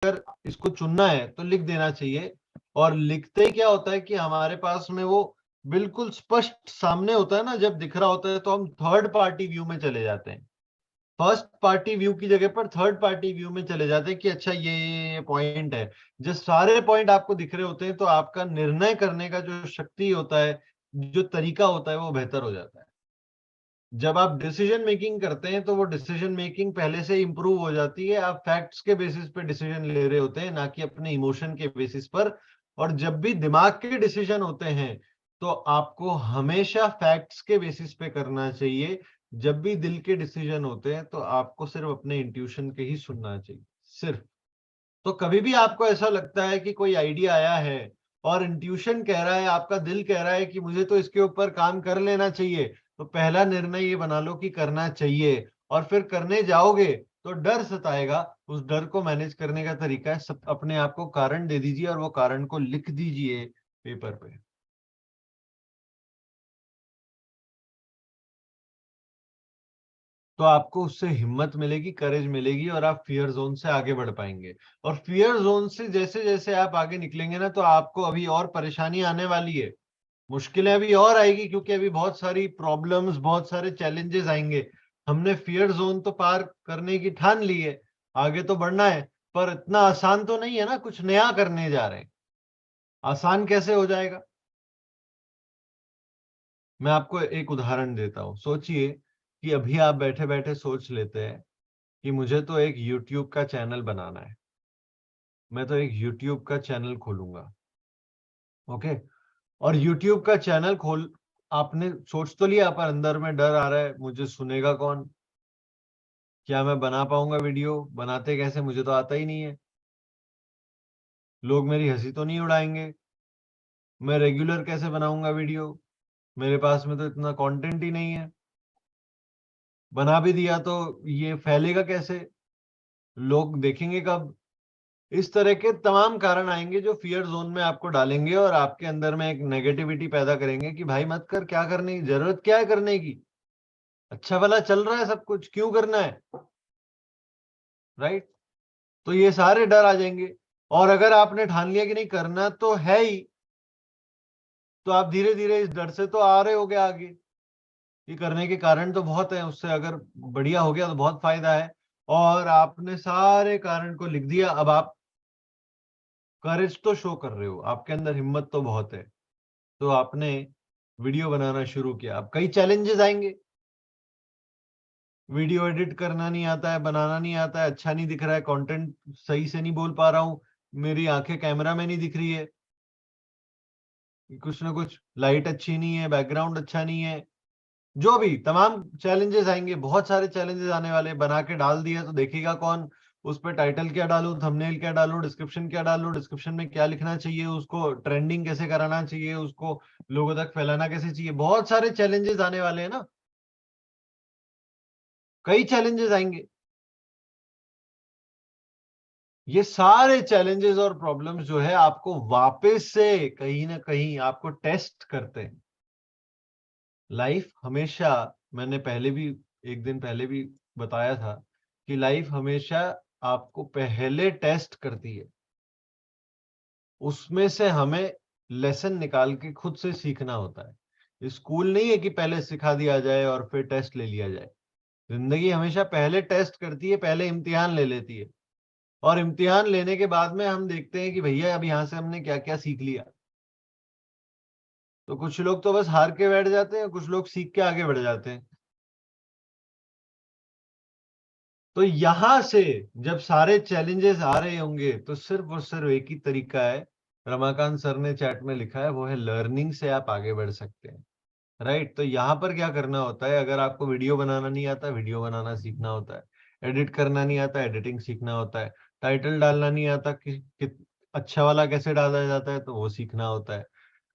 अगर इसको चुनना है तो लिख देना चाहिए। और लिखते ही क्या होता है कि हमारे पास में वो बिल्कुल स्पष्ट सामने होता है ना, जब दिख रहा होता है तो हम थर्ड पार्टी व्यू में चले जाते हैं। फर्स्ट पार्टी व्यू की जगह पर थर्ड पार्टी व्यू में चले जाते हैं कि अच्छा ये पॉइंट है। जब सारे पॉइंट आपको दिख रहे होते हैं तो आपका निर्णय करने का जो शक्ति होता है, जो तरीका होता है, वो बेहतर हो जाता है। जब आप डिसीजन मेकिंग करते हैं तो वो डिसीजन मेकिंग पहले से इंप्रूव हो जाती है। आप फैक्ट्स के बेसिस पे डिसीजन ले रहे होते हैं, ना कि अपने इमोशन के बेसिस पर। और जब भी दिमाग के डिसीजन होते हैं तो आपको हमेशा फैक्ट्स के बेसिस पे करना चाहिए। जब भी दिल के डिसीजन होते हैं तो आपको सिर्फ अपने इंट्यूशन के ही सुनना चाहिए, सिर्फ। तो कभी भी आपको ऐसा लगता है कि कोई आइडिया आया है और इंट्यूशन कह रहा है, आपका दिल कह रहा है कि मुझे तो इसके ऊपर काम कर लेना चाहिए, तो पहला निर्णय ये बना लो कि करना चाहिए। और फिर करने जाओगे तो डर सताएगा। उस डर को मैनेज करने का तरीका है, सब अपने आप को कारण दे दीजिए और वो कारण को लिख दीजिए पेपर पे। तो आपको उससे हिम्मत मिलेगी, करेज मिलेगी और आप फियर जोन से आगे बढ़ पाएंगे। और फियर जोन से जैसे जैसे आप आगे निकलेंगे ना, तो आपको अभी और परेशानी आने वाली है, मुश्किलें अभी और आएगी, क्योंकि अभी बहुत सारी प्रॉब्लम्स, बहुत सारे चैलेंजेस आएंगे। हमने फियर जोन तो पार करने की ठान ली है, आगे तो बढ़ना है। पर इतना आसान तो नहीं है ना, कुछ नया करने जा रहे हैं। आसान कैसे हो जाएगा? मैं आपको एक उदाहरण देता हूँ। सोचिए कि अभी आप बैठे बैठे सोच लेते हैं कि मुझे तो एक यूट्यूब का चैनल बनाना है, मैं तो एक यूट्यूब का चैनल खोलूंगा। ओके। और यूट्यूब का चैनल खोल, आपने सोच तो लिया, पर अंदर में डर आ रहा है, मुझे सुनेगा कौन? क्या मैं बना पाऊंगा वीडियो? बनाते कैसे, मुझे तो आता ही नहीं है। लोग मेरी हंसी तो नहीं उड़ाएंगे? मैं रेगुलर कैसे बनाऊंगा वीडियो? मेरे पास में तो इतना कंटेंट ही नहीं है। बना भी दिया तो ये फैलेगा कैसे? लोग देखेंगे कब? इस तरह के तमाम कारण आएंगे जो फियर जोन में आपको डालेंगे और आपके अंदर में एक नेगेटिविटी पैदा करेंगे कि भाई मत कर, क्या करने की जरूरत, क्या है करने की? अच्छा भला चल रहा है सब कुछ, क्यों करना है? राइट। तो ये सारे डर आ जाएंगे। और अगर आपने ठान लिया कि नहीं करना तो है ही, तो आप धीरे धीरे इस डर से तो आ रहे होगे आगे। ये करने के कारण तो बहुत है, उससे अगर बढ़िया हो गया तो बहुत फायदा है। और आपने सारे कारण को लिख दिया, अब आप करेज तो शो कर रहे हो, आपके अंदर हिम्मत तो बहुत है। तो आपने वीडियो बनाना शुरू किया। अब कई चैलेंजेस आएंगे। वीडियो एडिट करना नहीं आता है, बनाना नहीं आता है, अच्छा नहीं दिख रहा है, कंटेंट सही से नहीं बोल पा रहा हूँ, मेरी आंखें कैमरा में नहीं दिख रही है, कुछ ना कुछ लाइट अच्छी नहीं है, बैकग्राउंड अच्छा नहीं है। जो भी तमाम चैलेंजेस आएंगे, बहुत सारे चैलेंजेस आने वाले। बना के डाल दिया तो देखेगा कौन? उस पर टाइटल क्या डालूं, थंबनेल क्या डालूं, डिस्क्रिप्शन क्या डालूं, डिस्क्रिप्शन में क्या लिखना चाहिए, उसको ट्रेंडिंग कैसे कराना चाहिए, उसको लोगों तक फैलाना कैसे चाहिए। बहुत सारे चैलेंजेस आने वाले हैं ना, कई चैलेंजेस आएंगे। ये सारे चैलेंजेस और प्रॉब्लम्स जो है आपको वापस से कहीं ना कहीं आपको टेस्ट करते हैं। लाइफ हमेशा, मैंने पहले भी, एक दिन पहले भी बताया था कि लाइफ हमेशा आपको पहले टेस्ट करती है। उसमें से हमें लेसन निकाल के खुद से सीखना होता है। स्कूल नहीं है कि पहले सिखा दिया जाए और फिर टेस्ट ले लिया जाए। जिंदगी हमेशा पहले टेस्ट करती है, पहले इम्तिहान ले लेती है। और इम्तिहान लेने के बाद में हम देखते हैं कि भैया अब यहाँ से हमने क्या क्या सीख लिया। तो कुछ लोग तो बस हार के बैठ जाते हैं, कुछ लोग सीख के आगे बढ़ जाते हैं। तो यहां से जब सारे चैलेंजेस आ रहे होंगे तो सिर्फ और सिर्फ एक ही तरीका है, रमाकांत सर ने चैट में लिखा है, वो है लर्निंग से आप आगे बढ़ सकते हैं। राइट। तो यहाँ पर क्या करना होता है, अगर आपको वीडियो बनाना नहीं आता, वीडियो बनाना सीखना होता है। एडिट करना नहीं आता, एडिटिंग सीखना होता है। टाइटल डालना नहीं आता कि अच्छा वाला कैसे डाला जाता है, तो वो सीखना होता है।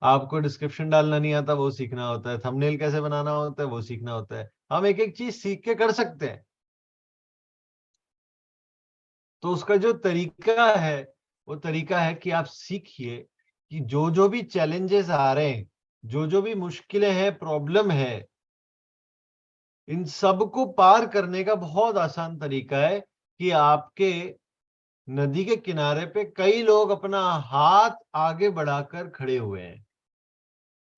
आपको डिस्क्रिप्शन डालना नहीं आता, वो सीखना होता है। थंबनेल कैसे बनाना होता है, वो सीखना होता है। हम एक एक चीज सीख के कर सकते हैं। तो उसका जो तरीका है, वो तरीका है कि आप सीखिए कि जो जो भी चैलेंजेस आ रहे हैं, जो जो भी मुश्किलें हैं, प्रॉब्लम है, इन सब को पार करने का बहुत आसान तरीका है कि आपके नदी के किनारे पे कई लोग अपना हाथ आगे बढ़ाकर खड़े हुए हैं।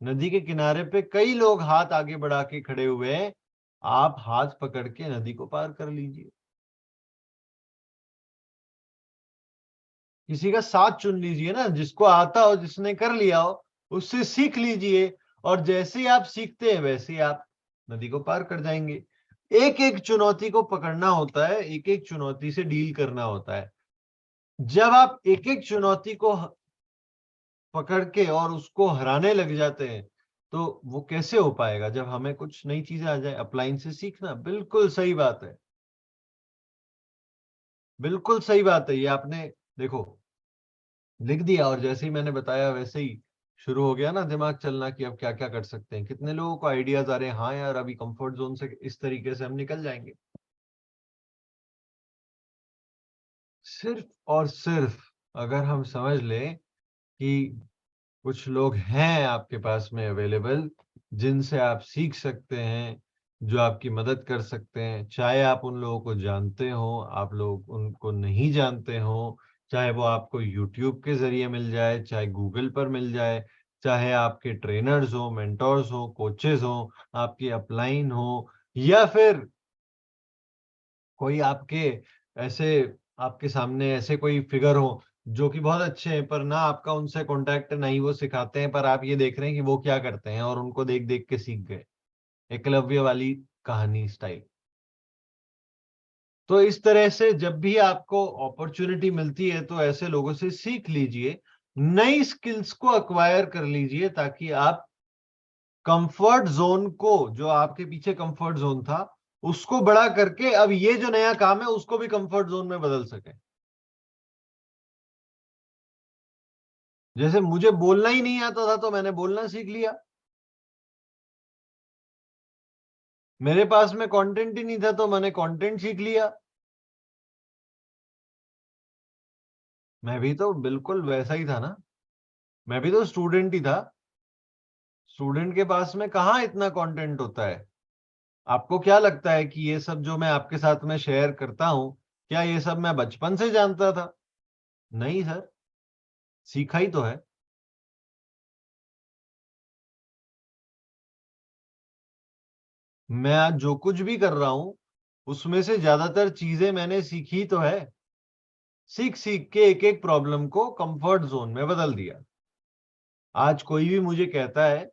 नदी के किनारे पे कई लोग हाथ आगे बढ़ा के खड़े हुए हैं। आप हाथ पकड़ के नदी को पार कर लीजिए। किसी का साथ चुन लीजिए ना, जिसको आता हो, जिसने कर लिया हो, उससे सीख लीजिए। और जैसे ही आप सीखते हैं वैसे ही आप नदी को पार कर जाएंगे। एक एक चुनौती को पकड़ना होता है, एक एक चुनौती से डील करना होता है। जब आप एक एक चुनौती को पकड़ के और उसको हराने लग जाते हैं, तो वो कैसे हो पाएगा जब हमें कुछ नई चीजें आ जाए। अपलाइन से सीखना, बिल्कुल सही बात है। बिल्कुल सही बात है। ये आपने देखो लिख दिया और जैसे ही मैंने बताया वैसे ही शुरू हो गया ना दिमाग चलना कि अब क्या क्या कर सकते हैं। कितने लोगों को आइडियाज आ रहे हैं, हाँ यार अभी कंफर्ट जोन से इस तरीके से हम निकल जाएंगे। सिर्फ और सिर्फ अगर हम समझ लें कि कुछ लोग हैं आपके पास में अवेलेबल, जिनसे आप सीख सकते हैं, जो आपकी मदद कर सकते हैं। चाहे आप उन लोगों को जानते हो, आप लोग उनको नहीं जानते हो, चाहे वो आपको यूट्यूब के जरिए मिल जाए, चाहे गूगल पर मिल जाए, चाहे आपके ट्रेनर्स हो, मेंटोर्स हो, कोचेस हो, आपकी अपलाइन हो, या फिर कोई आपके ऐसे आपके सामने ऐसे कोई फिगर हो जो कि बहुत अच्छे हैं, पर ना आपका उनसे कांटेक्ट, नहीं वो सिखाते हैं, पर आप ये देख रहे हैं कि वो क्या करते हैं और उनको देख देख के सीख गए। एकलव्य वाली कहानी स्टाइल। तो इस तरह से जब भी आपको अपॉर्चुनिटी मिलती है तो ऐसे लोगों से सीख लीजिए, नई स्किल्स को अक्वायर कर लीजिए, ताकि आप कंफर्ट जोन को, जो आपके पीछे कंफर्ट जोन था, उसको बड़ा करके अब ये जो नया काम है उसको भी कंफर्ट जोन में बदल सके। जैसे मुझे बोलना ही नहीं आता था तो मैंने बोलना सीख लिया। मेरे पास में कंटेंट ही नहीं था तो मैंने कंटेंट सीख लिया। मैं भी तो बिल्कुल वैसा ही था ना। मैं भी तो स्टूडेंट ही था। स्टूडेंट के पास में कहाँ इतना कंटेंट होता है। आपको क्या लगता है कि ये सब जो मैं आपके साथ में शेयर करता हूं, क्या ये सब मैं बचपन से जानता था? नहीं सर, सीखा ही तो है। मैं आज जो कुछ भी कर रहा हूं उसमें से ज्यादातर चीजें मैंने सीखी तो है। सीख सीख के एक एक प्रॉब्लम को कंफर्ट जोन में बदल दिया। आज कोई भी मुझे कहता है,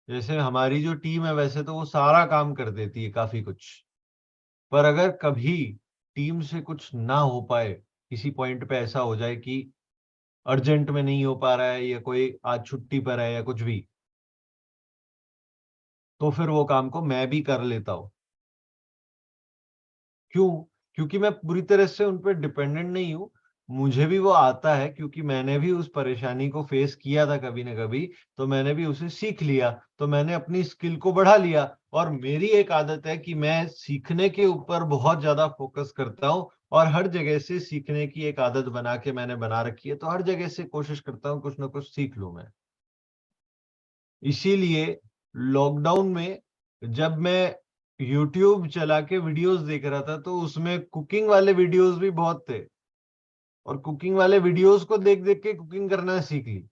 जैसे हमारी जो टीम है वैसे तो वो सारा काम कर देती है काफी कुछ, पर अगर कभी टीम से कुछ ना हो पाए, किसी पॉइंट पे ऐसा हो जाए कि अर्जेंट में नहीं हो पा रहा है या कोई आज छुट्टी पर है या कुछ भी, तो फिर वो काम को मैं भी कर लेता हूँ। क्यों? क्योंकि मैं पूरी तरह से उन पर डिपेंडेंट नहीं हूँ। मुझे भी वो आता है क्योंकि मैंने भी उस परेशानी को फेस किया था कभी ना कभी। तो मैंने भी उसे सीख लिया, तो मैंने अपनी स्किल को बढ़ा लिया। और मेरी एक आदत है कि मैं सीखने के ऊपर बहुत ज्यादा फोकस करता हूँ, और हर जगह से सीखने की एक आदत बना के मैंने बना रखी है। तो हर जगह से कोशिश करता हूँ कुछ ना कुछ सीख लूं मैं। इसीलिए लॉकडाउन में जब मैं यूट्यूब चला के वीडियोस देख रहा था तो उसमें कुकिंग वाले वीडियोस भी बहुत थे, और कुकिंग वाले वीडियोस को देख देख के कुकिंग करना सीख ली।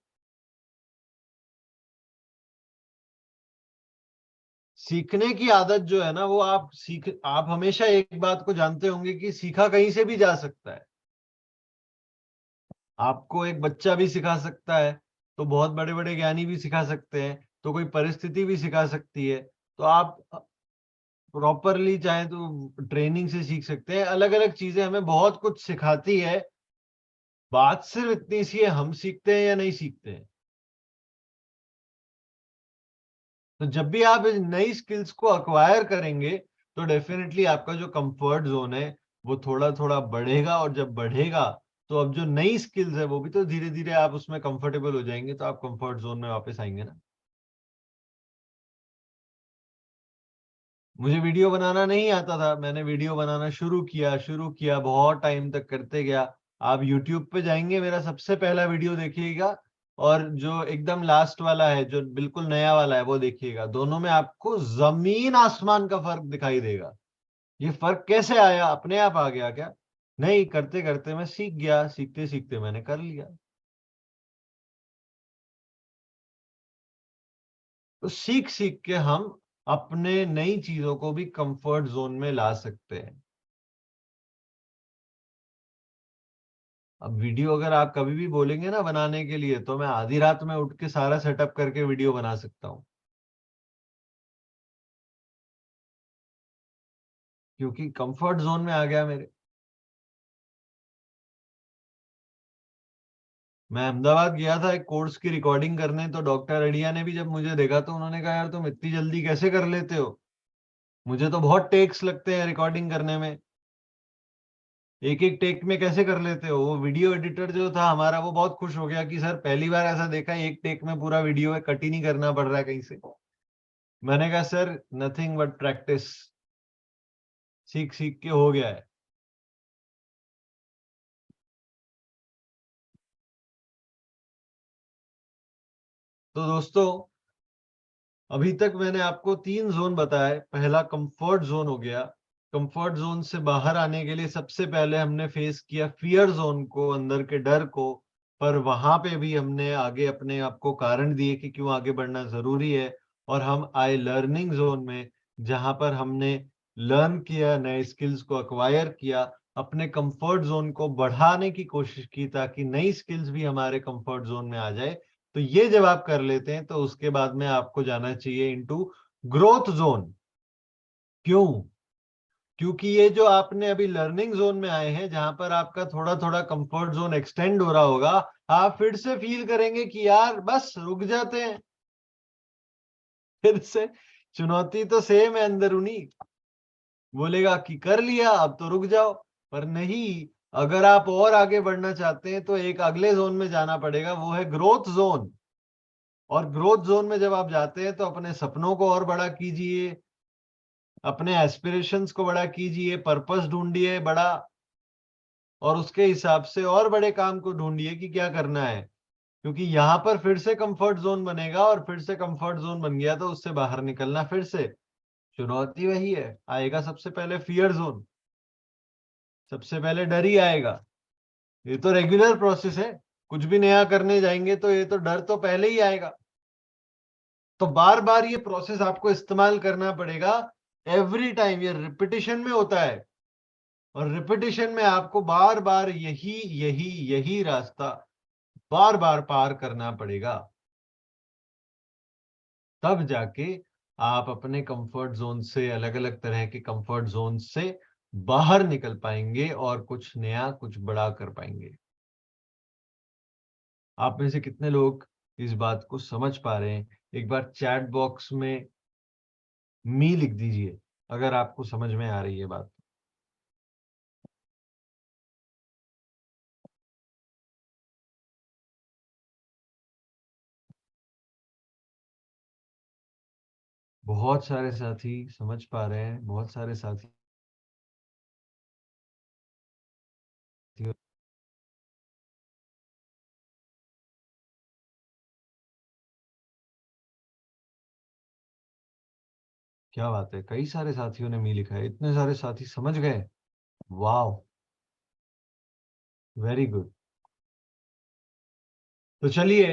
सीखने की आदत जो है ना, वो आप हमेशा एक बात को जानते होंगे कि सीखा कहीं से भी जा सकता है। आपको एक बच्चा भी सिखा सकता है, तो बहुत बड़े बड़े ज्ञानी भी सिखा सकते हैं, तो कोई परिस्थिति भी सिखा सकती है। तो आप प्रॉपरली चाहे तो ट्रेनिंग से सीख सकते हैं। अलग अलग चीजें हमें बहुत कुछ सिखाती है। बात सिर्फ इतनी सी है, हम सीखते हैं या नहीं सीखते हैं। तो जब भी आप इस नई स्किल्स को अक्वायर करेंगे तो डेफिनेटली आपका जो कंफर्ट जोन है वो थोड़ा थोड़ा बढ़ेगा, और जब बढ़ेगा तो अब जो नई स्किल्स है वो भी तो धीरे धीरे आप उसमें कंफर्टेबल हो जाएंगे, तो आप कंफर्ट जोन में वापस आएंगे ना। मुझे वीडियो बनाना नहीं आता था, मैंने वीडियो बनाना शुरू किया, बहुत टाइम तक करते गया। आप यूट्यूब पे जाएंगे, मेरा सबसे पहला वीडियो देखिएगा, और जो एकदम लास्ट वाला है जो बिल्कुल नया वाला है वो देखिएगा। दोनों में आपको जमीन आसमान का फर्क दिखाई देगा। ये फर्क कैसे आया? अपने आप आ गया क्या? नहीं, करते करते मैं सीख गया, सीखते सीखते मैंने कर लिया। तो सीख सीख के हम अपने नई चीजों को भी कंफर्ट जोन में ला सकते हैं। अब वीडियो अगर आप कभी भी बोलेंगे ना बनाने के लिए, तो मैं आधी रात में उठ के सारा सेटअप करके वीडियो बना सकता हूँ, क्योंकि कंफर्ट जोन में आ गया मेरे। मैं अहमदाबाद गया था एक कोर्स की रिकॉर्डिंग करने, तो डॉक्टर अड़िया ने भी जब मुझे देखा तो उन्होंने कहा, यार तुम इतनी जल्दी कैसे कर लेते हो, मुझे तो बहुत टेक्स लगते हैं रिकॉर्डिंग करने में, एक एक टेक में कैसे कर लेते हो। वो वीडियो एडिटर जो था हमारा, वो बहुत खुश हो गया कि सर पहली बार ऐसा देखा है, एक टेक में पूरा वीडियो है, कट ही नहीं करना पड़ रहा है कहीं से। मैंने कहा सर नथिंग बट प्रैक्टिस, सीख सीख के हो गया है। तो दोस्तों, अभी तक मैंने आपको 3 जोन बताए। पहला कंफर्ट जोन हो गया। कंफर्ट जोन से बाहर आने के लिए सबसे पहले हमने फेस किया फियर जोन को, अंदर के डर को। पर वहां पे भी हमने आगे अपने आप को कारण दिए कि क्यों आगे बढ़ना जरूरी है। और हम आए लर्निंग जोन में, जहां पर हमने लर्न किया, नए स्किल्स को अक्वायर किया, अपने कंफर्ट जोन को बढ़ाने की कोशिश की, ताकि नई स्किल्स भी हमारे कंफर्ट जोन में आ जाए। तो ये जब आप कर लेते हैं, तो उसके बाद में आपको जाना चाहिए इनटू ग्रोथ जोन। क्यों? क्योंकि ये जो आपने अभी लर्निंग जोन में आए हैं, जहां पर आपका थोड़ा थोड़ा कंफर्ट जोन एक्सटेंड हो रहा होगा, आप फिर से फील करेंगे कि यार बस रुक जाते हैं। फिर से चुनौती तो सेम है अंदरूनी, बोलेगा कि कर लिया अब तो रुक जाओ। पर नहीं, अगर आप और आगे बढ़ना चाहते हैं, तो एक अगले जोन में जाना पड़ेगा, वो है ग्रोथ जोन। और ग्रोथ जोन में जब आप जाते हैं, तो अपने सपनों को और बड़ा कीजिए, अपने एस्पिरेशंस को बड़ा कीजिए, पर्पस ढूंढिए बड़ा, और उसके हिसाब से और बड़े काम को ढूंढिए कि क्या करना है। क्योंकि यहां पर फिर से कंफर्ट जोन बनेगा, और फिर से कंफर्ट जोन बन गया तो उससे बाहर निकलना फिर से चुनौती वही है। आएगा सबसे पहले फियर जोन, सबसे पहले डर ही आएगा। ये तो रेगुलर प्रोसेस है, कुछ भी नया करने जाएंगे तो ये तो डर तो पहले ही आएगा। तो बार बार ये प्रोसेस आपको इस्तेमाल करना पड़ेगा। एवरी टाइम ये रिपीटिशन में होता है, और रिपीटिशन में आपको बार बार यही यही यही रास्ता बार बार पार करना पड़ेगा। तब जाके आप अपने कंफर्ट जोन से, अलग अलग तरह के कंफर्ट जोन से बाहर निकल पाएंगे और कुछ नया, कुछ बड़ा कर पाएंगे। आप में से कितने लोग इस बात को समझ पा रहे हैं? एक बार चैट बॉक्स में मी लिख दीजिए अगर आपको समझ में आ रही है बात। बहुत सारे साथी समझ पा रहे हैं, बहुत सारे साथी। क्या बात है, कई सारे साथियों ने मी लिखा है, इतने सारे साथी समझ गए। वाह, वेरी गुड। तो चलिए,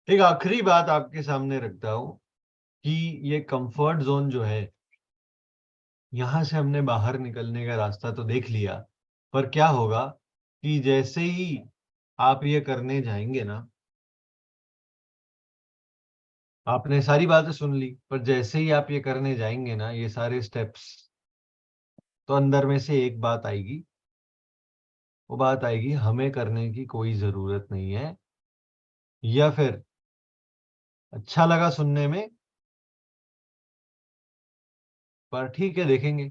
एक आखिरी बात आपके सामने रखता हूं कि ये कंफर्ट जोन जो है, यहां से हमने बाहर निकलने का रास्ता तो देख लिया। पर क्या होगा कि जैसे ही आप ये करने जाएंगे ना, आपने सारी बातें सुन ली, पर जैसे ही आप ये करने जाएंगे ना, ये सारे स्टेप्स, तो अंदर में से एक बात आएगी। वो बात आएगी, हमें करने की कोई जरूरत नहीं है। या फिर अच्छा लगा सुनने में, पर ठीक है देखेंगे।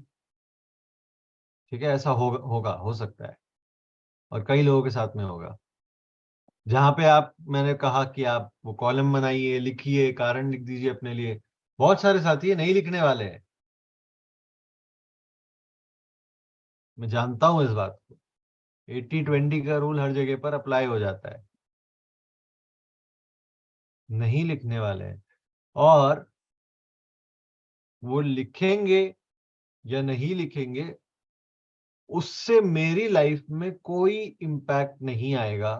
ठीक है, ऐसा होगा, हो सकता है, और कई लोगों के साथ में होगा। जहां पे आप, मैंने कहा कि आप वो कॉलम बनाइए, लिखिए, कारण लिख दीजिए अपने लिए। बहुत सारे साथी नहीं लिखने वाले हैं, मैं जानता हूं इस बात को। 80-20 का रूल हर जगह पर अप्लाई हो जाता है। नहीं लिखने वाले हैं, और वो लिखेंगे या नहीं लिखेंगे, उससे मेरी लाइफ में कोई इम्पैक्ट नहीं आएगा,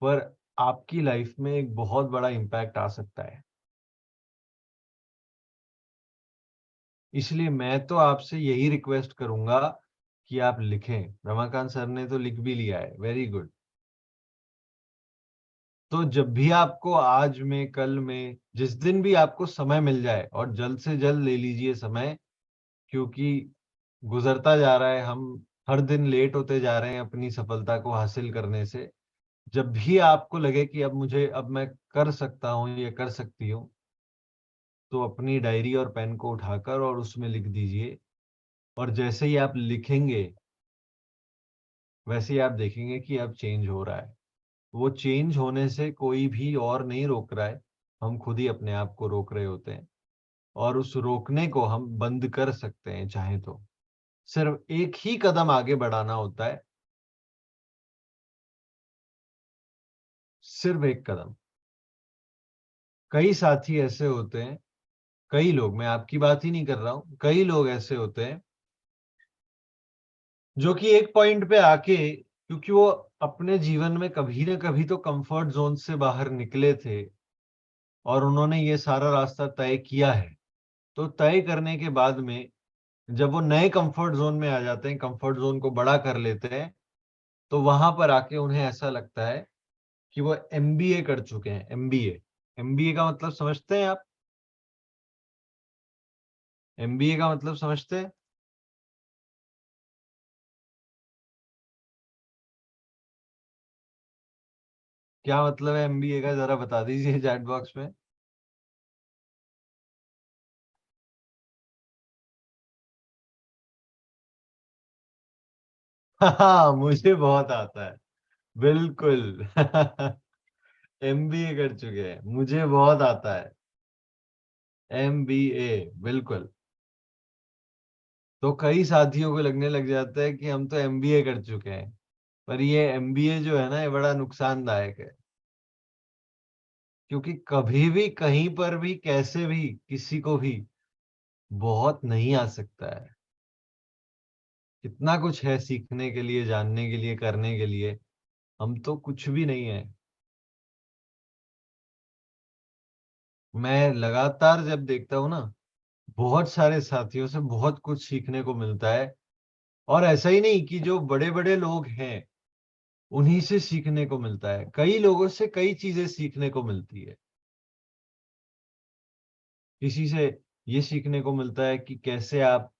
पर आपकी लाइफ में एक बहुत बड़ा इम्पैक्ट आ सकता है। इसलिए मैं तो आपसे यही रिक्वेस्ट करूंगा कि आप लिखें। रमाकांत सर ने तो लिख भी लिया है, वेरी गुड। तो जब भी आपको, आज में, कल में, जिस दिन भी आपको समय मिल जाए, और जल्द से जल्द ले लीजिए समय, क्योंकि गुजरता जा रहा है, हम हर दिन लेट होते जा रहे हैं अपनी सफलता को हासिल करने से। जब भी आपको लगे कि अब मैं कर सकता हूँ, ये कर सकती हूँ, तो अपनी डायरी और पेन को उठाकर और उसमें लिख दीजिए। और जैसे ही आप लिखेंगे, वैसे ही आप देखेंगे कि अब चेंज हो रहा है। वो चेंज होने से कोई भी और नहीं रोक रहा है, हम खुद ही अपने आप को रोक रहे होते हैं। और उस रोकने को हम बंद कर सकते हैं चाहे तो। सिर्फ एक ही कदम आगे बढ़ाना होता है, सिर्फ एक कदम। कई साथी ऐसे होते हैं, कई लोग, मैं आपकी बात ही नहीं कर रहा हूं, कई लोग ऐसे होते हैं जो कि एक पॉइंट पे आके, क्योंकि वो अपने जीवन में कभी ना कभी तो कंफर्ट जोन से बाहर निकले थे और उन्होंने ये सारा रास्ता तय किया है, तो तय करने के बाद में जब वो नए कंफर्ट जोन में आ जाते हैं, कंफर्ट जोन को बड़ा कर लेते हैं, तो वहां पर आके उन्हें ऐसा लगता है कि वो एमबीए कर चुके हैं। एमबीए, एमबीए का मतलब समझते हैं आप? एमबीए का मतलब समझते हैं? क्या मतलब है एमबीए का, जरा बता दीजिए चैट बॉक्स में। हाँ, मुझे बहुत आता है, बिल्कुल। एमबीए कर चुके हैं, मुझे बहुत आता है। एमबीए, बिल्कुल। तो कई साथियों को लगने लग जाता है कि हम तो एमबीए कर चुके हैं, पर ये एमबीए जो है ना, ये बड़ा नुकसानदायक है। क्योंकि कभी भी, कहीं पर भी, कैसे भी, किसी को भी बहुत नहीं आ सकता है। कितना कुछ है सीखने के लिए, जानने के लिए, करने के लिए। हम तो कुछ भी नहीं है। मैं लगातार जब देखता हूँ ना, बहुत सारे साथियों से बहुत कुछ सीखने को मिलता है। और ऐसा ही नहीं कि जो बड़े बड़े लोग हैं उन्हीं से सीखने को मिलता है, कई लोगों से कई चीजें सीखने को मिलती है। किसी से ये सीखने को मिलता है कि कैसे आप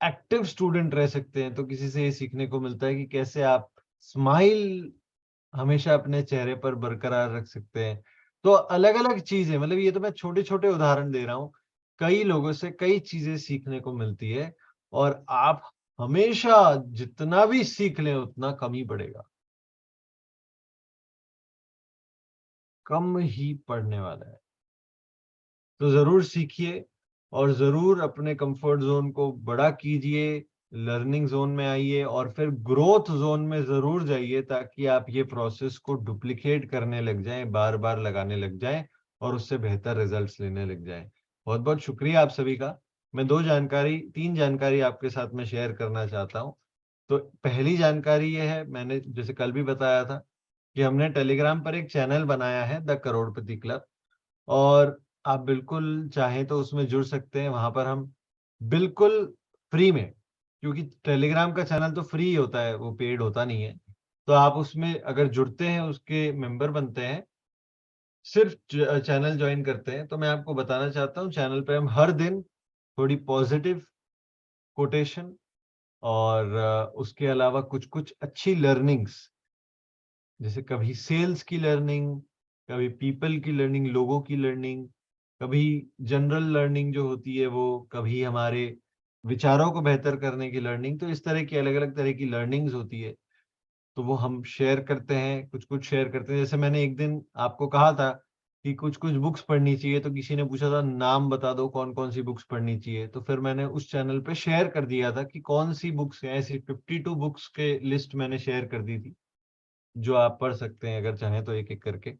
एक्टिव स्टूडेंट रह सकते हैं, तो किसी से ये सीखने को मिलता है कि कैसे आप स्माइल हमेशा अपने चेहरे पर बरकरार रख सकते हैं। तो अलग अलग चीजें, मतलब ये तो मैं छोटे छोटे उदाहरण दे रहा हूँ। कई लोगों से कई चीजें सीखने को मिलती है। और आप हमेशा जितना भी सीख लें उतना कम ही पड़ेगा, कम ही पड़ने वाला है। तो जरूर सीखिए, और जरूर अपने कंफर्ट जोन को बड़ा कीजिए, लर्निंग जोन में आइए, और फिर ग्रोथ जोन में जरूर जाइए, ताकि आप ये प्रोसेस को डुप्लीकेट करने लग जाएं, बार बार लगाने लग जाएं, और उससे बेहतर रिजल्ट्स लेने लग जाएं। बहुत बहुत शुक्रिया आप सभी का। मैं तीन जानकारी आपके साथ में शेयर करना चाहता हूँ। तो पहली जानकारी ये है, मैंने जैसे कल भी बताया था कि हमने टेलीग्राम पर एक चैनल बनाया है, द करोड़पति क्लब। और आप बिल्कुल चाहें तो उसमें जुड़ सकते हैं। वहां पर हम बिल्कुल फ्री में, क्योंकि टेलीग्राम का चैनल तो फ्री होता है, वो पेड होता नहीं है। तो आप उसमें अगर जुड़ते हैं, उसके मेंबर बनते हैं, सिर्फ चैनल ज्वाइन करते हैं, तो मैं आपको बताना चाहता हूँ, चैनल पे हम हर दिन थोड़ी पॉजिटिव कोटेशन और उसके अलावा कुछ कुछ अच्छी लर्निंग्स, जैसे कभी सेल्स की लर्निंग, कभी पीपल की लर्निंग, लोगों की लर्निंग, कभी जनरल लर्निंग जो होती है वो, कभी हमारे विचारों को बेहतर करने की लर्निंग। तो इस तरह की अलग अलग तरह की लर्निंग्स होती है, तो वो हम शेयर करते हैं, कुछ कुछ शेयर करते हैं। जैसे मैंने एक दिन आपको कहा था कि कुछ कुछ बुक्स पढ़नी चाहिए, तो किसी ने पूछा था नाम बता दो कौन कौन सी बुक्स पढ़नी चाहिए, तो फिर मैंने उस चैनल पे शेयर कर दिया था कि कौन सी बुक्स हैं। ऐसी 52 बुक्स के लिस्ट मैंने शेयर कर दी थी, जो आप पढ़ सकते हैं अगर चाहें तो, एक एक करके।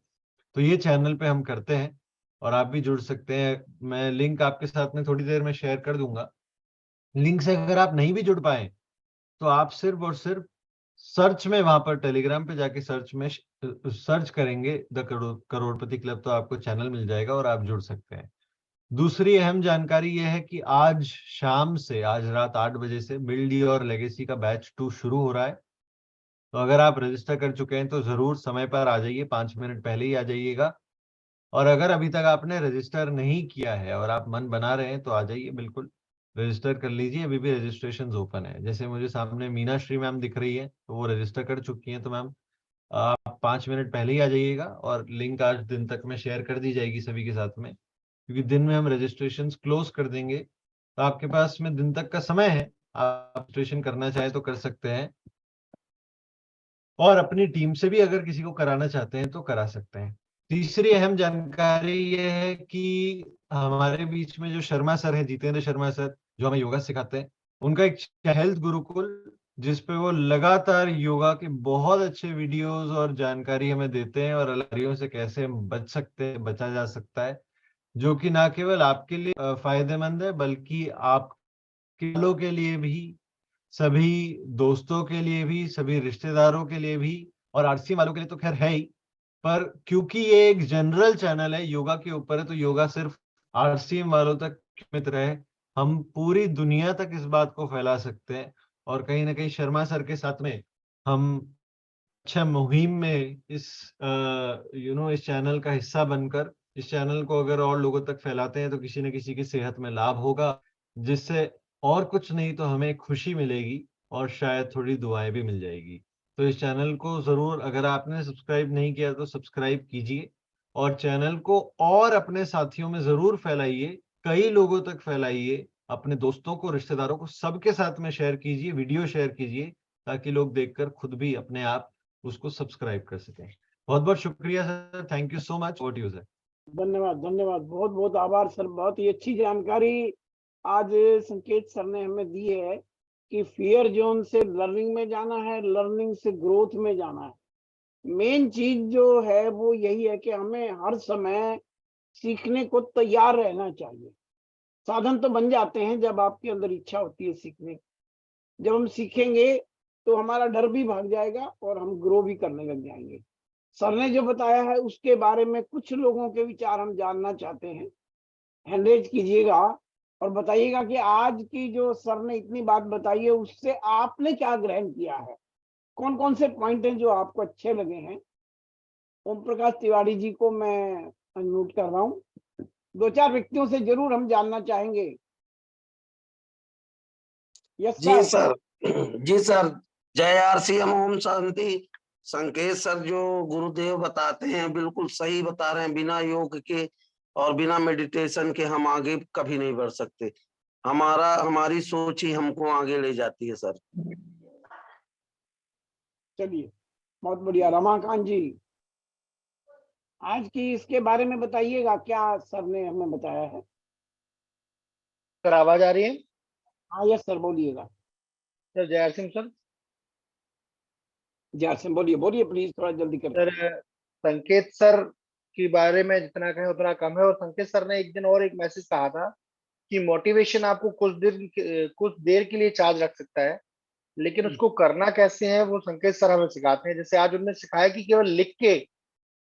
तो ये चैनल पे हम करते हैं, और आप भी जुड़ सकते हैं। मैं लिंक आपके साथ में थोड़ी देर में शेयर कर दूंगा। लिंक से अगर आप नहीं भी जुड़ पाए, तो आप सिर्फ और सिर्फ सर्च में वहां पर टेलीग्राम पे जाके सर्च करेंगे द करोड़पति क्लब, तो आपको चैनल मिल जाएगा और आप जुड़ सकते हैं। दूसरी अहम जानकारी यह है कि आज शाम से, आज रात 8 बजे से बिल्ड योर लेगेसी का बैच 2 शुरू हो रहा है। तो अगर आप रजिस्टर कर चुके हैं तो जरूर समय पर आ जाइए, 5 मिनट पहले ही आ जाइएगा। और अगर अभी तक आपने रजिस्टर नहीं किया है और आप मन बना रहे हैं तो आ जाइए, बिल्कुल रजिस्टर कर लीजिए। अभी भी रजिस्ट्रेशन ओपन है। जैसे मुझे सामने मीना श्री मैम दिख रही है, तो वो रजिस्टर कर चुकी हैं। तो मैम आप 5 मिनट पहले ही आ जाइएगा, और लिंक आज दिन तक में शेयर कर दी जाएगी सभी के साथ में, क्योंकि दिन में हम रजिस्ट्रेशन क्लोज कर देंगे। तो आपके पास में दिन तक का समय है, आप रजिस्ट्रेशन करना चाहें तो कर सकते हैं, और अपनी टीम से भी अगर किसी को कराना चाहते हैं तो करा सकते हैं। तीसरी अहम जानकारी ये है कि हमारे बीच में जो शर्मा सर है, जितेंद्र शर्मा सर, जो हमें योगा सिखाते हैं, उनका एक हेल्थ गुरुकुल, जिसपे वो लगातार योगा के बहुत अच्छे वीडियोस और जानकारी हमें देते हैं, और बीमारियों से कैसे हम बच सकते हैं, बचा जा सकता है, जो कि ना केवल आपके लिए फायदेमंद है, बल्कि आपके लोगों के लिए भी, सभी दोस्तों के लिए भी, सभी रिश्तेदारों के लिए भी, और आरसी वालों के लिए तो खैर है ही। पर क्योंकि ये एक जनरल चैनल है, योगा के ऊपर है, तो योगा सिर्फ आरसीएम वालों तक सीमित रहे। हम पूरी दुनिया तक इस बात को फैला सकते हैं, और कहीं ना कहीं शर्मा सर के साथ में हम अच्छा मुहिम में इस इस चैनल का हिस्सा बनकर, इस चैनल को अगर और लोगों तक फैलाते हैं तो किसी न किसी की सेहत में लाभ होगा, जिससे और कुछ नहीं तो हमें खुशी मिलेगी, और शायद थोड़ी दुआएं भी मिल जाएगी। तो इस चैनल को जरूर, अगर आपने सब्सक्राइब नहीं किया तो सब्सक्राइब कीजिए, और चैनल को और अपने साथियों में जरूर फैलाइए, कई लोगों तक फैलाइए, अपने दोस्तों को, रिश्तेदारों को, सबके साथ में शेयर कीजिए, वीडियो शेयर कीजिए, ताकि लोग देखकर खुद भी अपने आप उसको सब्सक्राइब कर सकें। बहुत बहुत शुक्रिया sir, thank you so much. Over to you sir. धन्यवाद, धन्यवाद, बहुत बहुत आभार सर। बहुत ही अच्छी जानकारी आज संकेत सर ने हमें दी है कि फियर जोन से लर्निंग में जाना है, लर्निंग से ग्रोथ में जाना है। मेन चीज जो है वो यही है कि हमें हर समय सीखने को तैयार रहना चाहिए। साधन तो बन जाते हैं जब आपके अंदर इच्छा होती है सीखने की। जब हम सीखेंगे तो हमारा डर भी भाग जाएगा और हम ग्रो भी करने लग जाएंगे। सर ने जो बताया है उसके बारे में कुछ लोगों के विचार हम जानना चाहते हैं। हैंड रेज कीजिएगा और बताइएगा कि आज की जो सर ने इतनी बात बताई है उससे आपने क्या ग्रहण किया है, कौन कौन से पॉइंट हैं जो आपको अच्छे लगे हैं। ओम प्रकाश तिवारी जी को मैं अनम्यूट कर रहा हूँ। 2-4 व्यक्तियों से जरूर हम जानना चाहेंगे। यस जी सर। सर। जी सर। जय आरसीएम, ओम शांति। संकेत सर जो गुरुदेव बताते हैं बिल्कुल सही बता रहे हैं। बिना योग के और बिना मेडिटेशन के हम आगे कभी नहीं बढ़ सकते। हमारी सोच ही हमको आगे ले जाती है सर। चलिए, बहुत बढ़िया। रमाकांत जी, आज की इसके बारे में बताइएगा, क्या सर ने हमें बताया है। सर आवाज आ रही है? हाँ यस सर, बोलिएगा। सर जय सिंह सर। जय सिंह, बोलिए बोलिए प्लीज, थोड़ा जल्दी करें। सर संकेत सर के बारे में जितना कहें उतना कम है। और संकेत सर ने एक दिन और एक मैसेज कहा था कि मोटिवेशन आपको कुछ देर के लिए चार्ज रख सकता है, लेकिन उसको करना कैसे है वो संकेत सर हमें सिखाते हैं। जैसे आज उन्होंने सिखाया कि केवल लिख के